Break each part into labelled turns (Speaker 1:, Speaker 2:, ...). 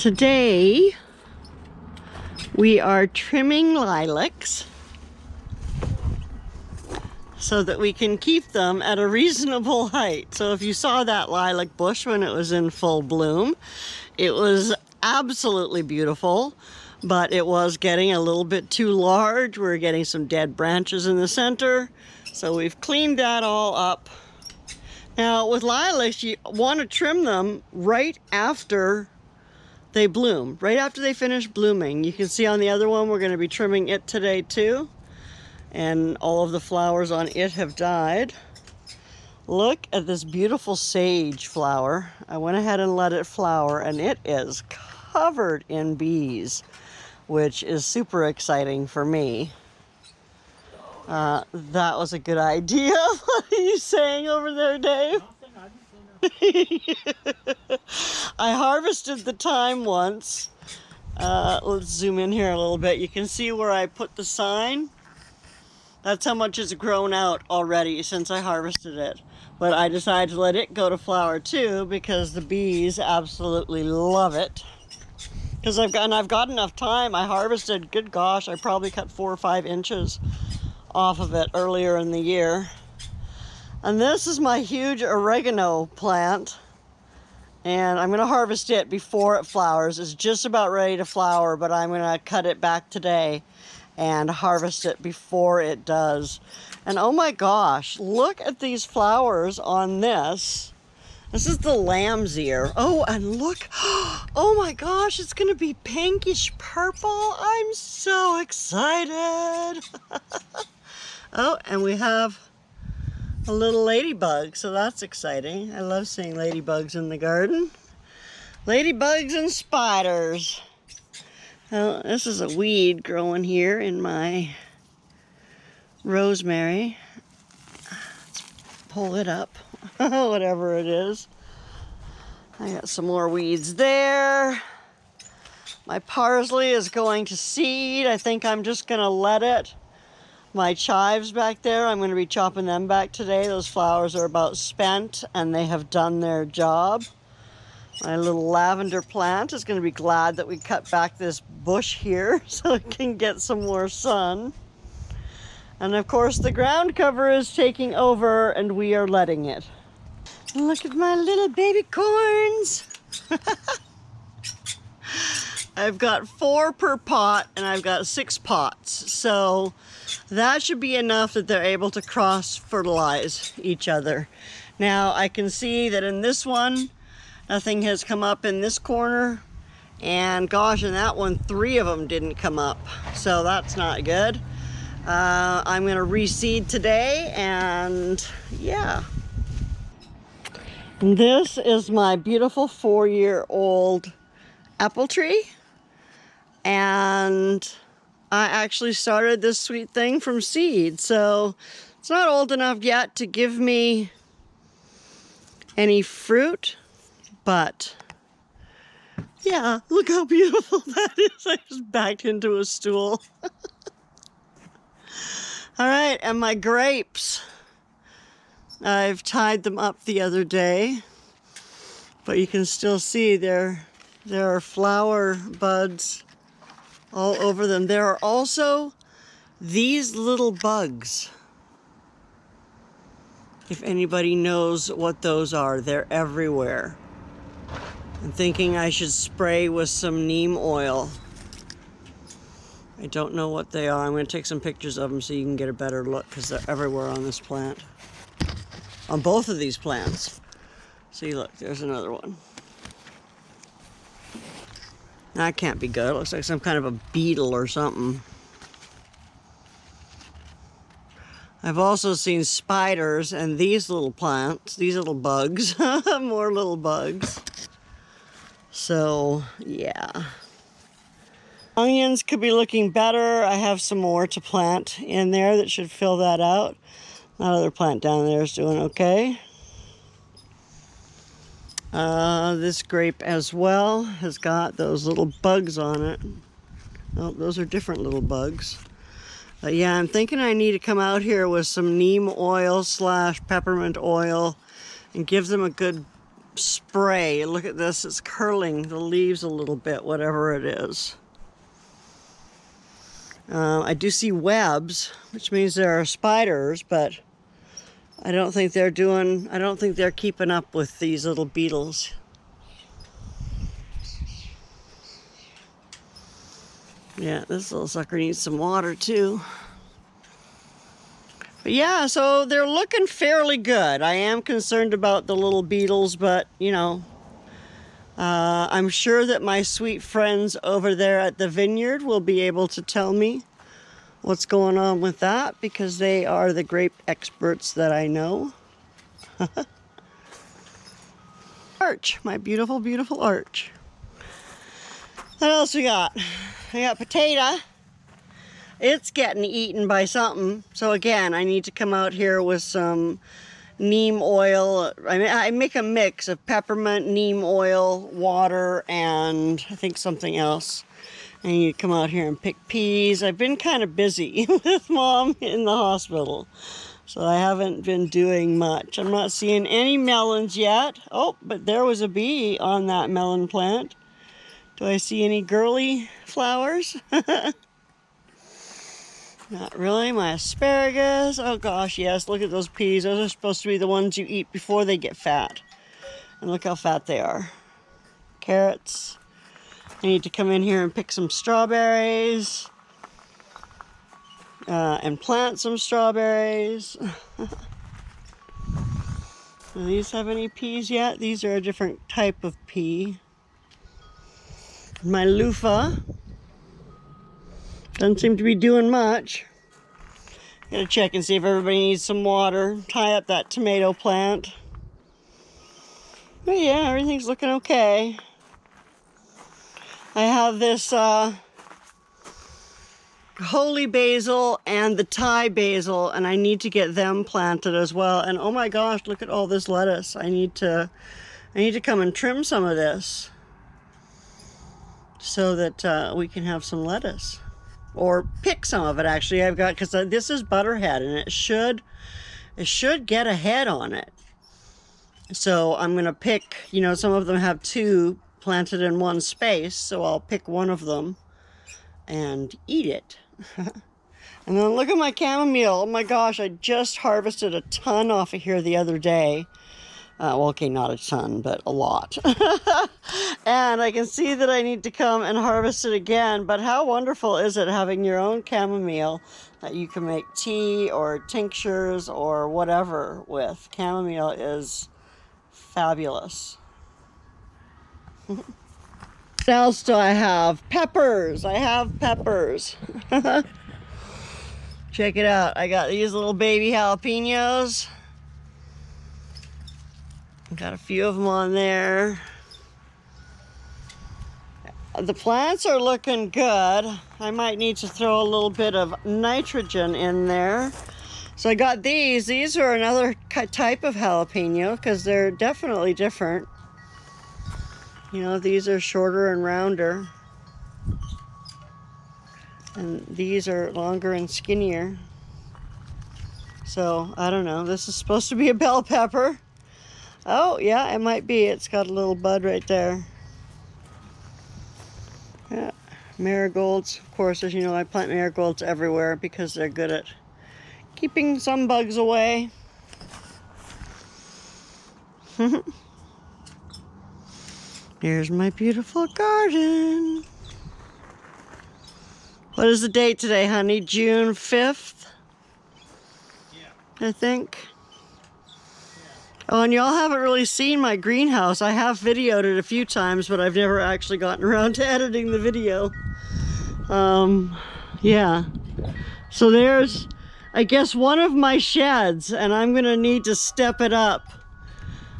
Speaker 1: Today we are trimming lilacs so that we can keep them at a reasonable height. So if you saw that lilac bush when it was in full bloom, it was absolutely beautiful, but it was getting a little bit too large. We're getting some dead branches in the center, so we've cleaned that all up. Now with lilacs, you want to trim them right after they bloom, right after they finish blooming. You can see on the other one, we're going to be trimming it today too. And all of the flowers on it have died. Look at this beautiful sage flower. I went ahead and let it flower, and it is covered in bees, which is super exciting for me. That was a good idea. What are you saying over there, Dave? I harvested the thyme once. Let's zoom in here a little bit. You can see where I put the sign. That's how much it's grown out already since I harvested it. But I decided to let it go to flower too because the bees absolutely love it. Because I've got enough time. I harvested, good gosh, I probably cut 4 or 5 inches off of it earlier in the year. And this is my huge oregano plant, and I'm going to harvest it before it flowers. It's just about ready to flower, but I'm going to cut it back today and harvest it before it does. And oh my gosh, look at these flowers on this. This is the lamb's ear. Oh, and look, oh my gosh, it's going to be pinkish purple. I'm so excited. Oh, and we have a little ladybug, so that's exciting. I love seeing ladybugs in the garden. Ladybugs and spiders. Well, this is a weed growing here in my rosemary. Let's pull it up, whatever it is. I got some more weeds there. My parsley is going to seed. I think I'm just gonna let it. My chives back there, I'm going to be chopping them back today. Those flowers are about spent and they have done their job. My little lavender plant is going to be glad that we cut back this bush here so it can get some more sun. And of course the ground cover is taking over and we are letting it. Look at my little baby corns. I've got 4 per pot and I've got 6 pots. So that should be enough that they're able to cross-fertilize each other. Now I can see that in this one, nothing has come up in this corner. And gosh, in that one, 3 of them didn't come up. So that's not good. I'm gonna reseed today and yeah. And this is my beautiful 4-year-old apple tree. And I actually started this sweet thing from seed, so it's not old enough yet to give me any fruit, but yeah, look how beautiful that is. I just backed into a stool. All right, and my grapes, I've tied them up the other day, but you can still see there are flower buds all over them. There are also these little bugs. If anybody knows what those are, they're everywhere. I'm thinking I should spray with some neem oil. I don't know what they are. I'm going to take some pictures of them so you can get a better look because they're everywhere on this plant. On both of these plants. See, look, there's another one. That can't be good. It looks like some kind of a beetle or something. I've also seen spiders and these little plants, these little bugs, more little bugs. So, yeah. Onions could be looking better. I have some more to plant in there that should fill that out. That other plant down there is doing okay. This grape as well has got those little bugs on it. Oh, those are different little bugs. But yeah, I'm thinking I need to come out here with some neem oil / peppermint oil and give them a good spray. Look at this, it's curling the leaves a little bit, whatever it is. I do see webs, which means there are spiders, but I don't think they're keeping up with these little beetles. Yeah, this little sucker needs some water too. But yeah, so they're looking fairly good. I am concerned about the little beetles, but you know, I'm sure that my sweet friends over there at the vineyard will be able to tell me what's going on with that, because they are the grape experts that I know. Arch, my beautiful, beautiful arch. What else we got? I got potato. It's getting eaten by something. So again, I need to come out here with some neem oil. I make a mix of peppermint, neem oil, water, and I think something else. I need to come out here and pick peas. I've been kind of busy with Mom in the hospital, so I haven't been doing much. I'm not seeing any melons yet. Oh, but there was a bee on that melon plant. Do I see any girly flowers? Not really. My asparagus. Oh gosh, yes, look at those peas. Those are supposed to be the ones you eat before they get fat. And look how fat they are. Carrots. I need to come in here and pick some strawberries. And plant some strawberries. Do these have any peas yet? These are a different type of pea. My loofah doesn't seem to be doing much. Gotta check and see if everybody needs some water. Tie up that tomato plant. But yeah, everything's looking okay. I have this holy basil and the Thai basil, and I need to get them planted as well. And oh my gosh, look at all this lettuce. I need to come and trim some of this so that we can have some lettuce, or pick some of it. Actually, I've got, because this is butterhead, and it should get a head on it. So I'm gonna pick, you know, some of them have two planted in one space, so I'll pick one of them and eat it. And then look at my chamomile. Oh my gosh, I just harvested a ton off of here the other day. Well, okay, not a ton, but a lot. And I can see that I need to come and harvest it again, but how wonderful is it having your own chamomile that you can make tea or tinctures or whatever with. Chamomile is fabulous. What else do I have? Peppers. I have peppers. Check it out. I got these little baby jalapenos. Got a few of them on there. The plants are looking good. I might need to throw a little bit of nitrogen in there. So I got these. These are another type of jalapeno because they're definitely different. You know, these are shorter and rounder. And these are longer and skinnier. So, I don't know. This is supposed to be a bell pepper. Oh, yeah, it might be. It's got a little bud right there. Yeah, marigolds. Of course, as you know, I plant marigolds everywhere because they're good at keeping some bugs away. Here's my beautiful garden. What is the date today, honey? June 5th? Yeah. I think. Oh, and y'all haven't really seen my greenhouse. I have videoed it a few times, but I've never actually gotten around to editing the video. Yeah. So there's, I guess, one of my sheds, and I'm gonna need to step it up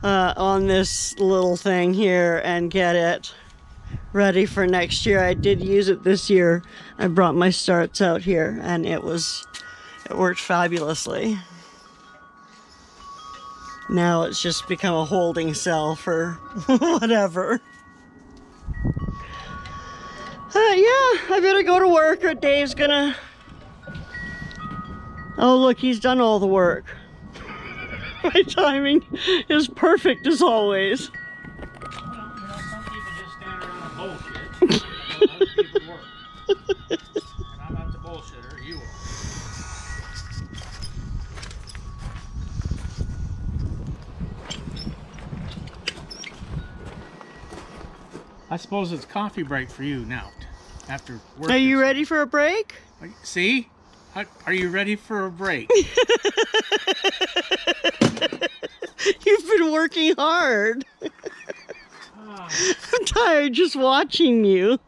Speaker 1: on this little thing here and get it ready for next year. I did use it this year. I brought my starts out here, and it worked fabulously. Now it's just become a holding cell for whatever. Yeah, I better go to work or Dave's gonna... Oh, look, he's done all the work. My timing is perfect as always.
Speaker 2: Well, you know, some people just stand around and bullshit. And other people work. And I'm not the bullshitter, you are. I suppose it's coffee break for you now. After work.
Speaker 1: Are you ready for a break?
Speaker 2: See? Are you ready for a break?
Speaker 1: You've been working hard. I'm tired just watching you.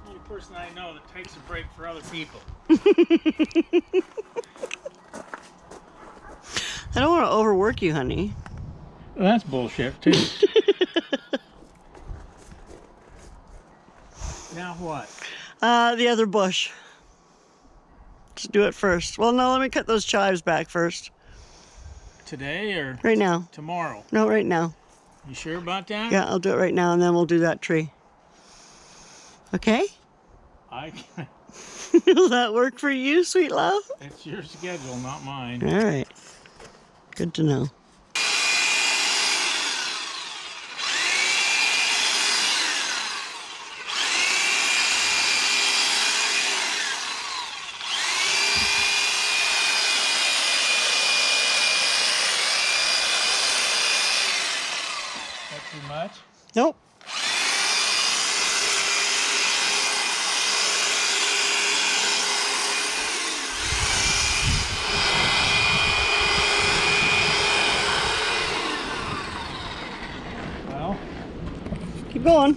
Speaker 2: Only person I know that takes a break for other people.
Speaker 1: I don't want to overwork you, honey.
Speaker 2: Well, that's bullshit, too. Now what?
Speaker 1: The other bush. Let's do it first. Well, no, let me cut those chives back first.
Speaker 2: Today or
Speaker 1: Right now.
Speaker 2: tomorrow?
Speaker 1: No, right now.
Speaker 2: You sure about that?
Speaker 1: Yeah, I'll do it right now, and then we'll do that tree. Okay? Will that work for you, sweet love?
Speaker 2: It's your schedule, not mine.
Speaker 1: All right. Good to know.
Speaker 2: That too much?
Speaker 1: Nope.
Speaker 2: Well,
Speaker 1: Keep going.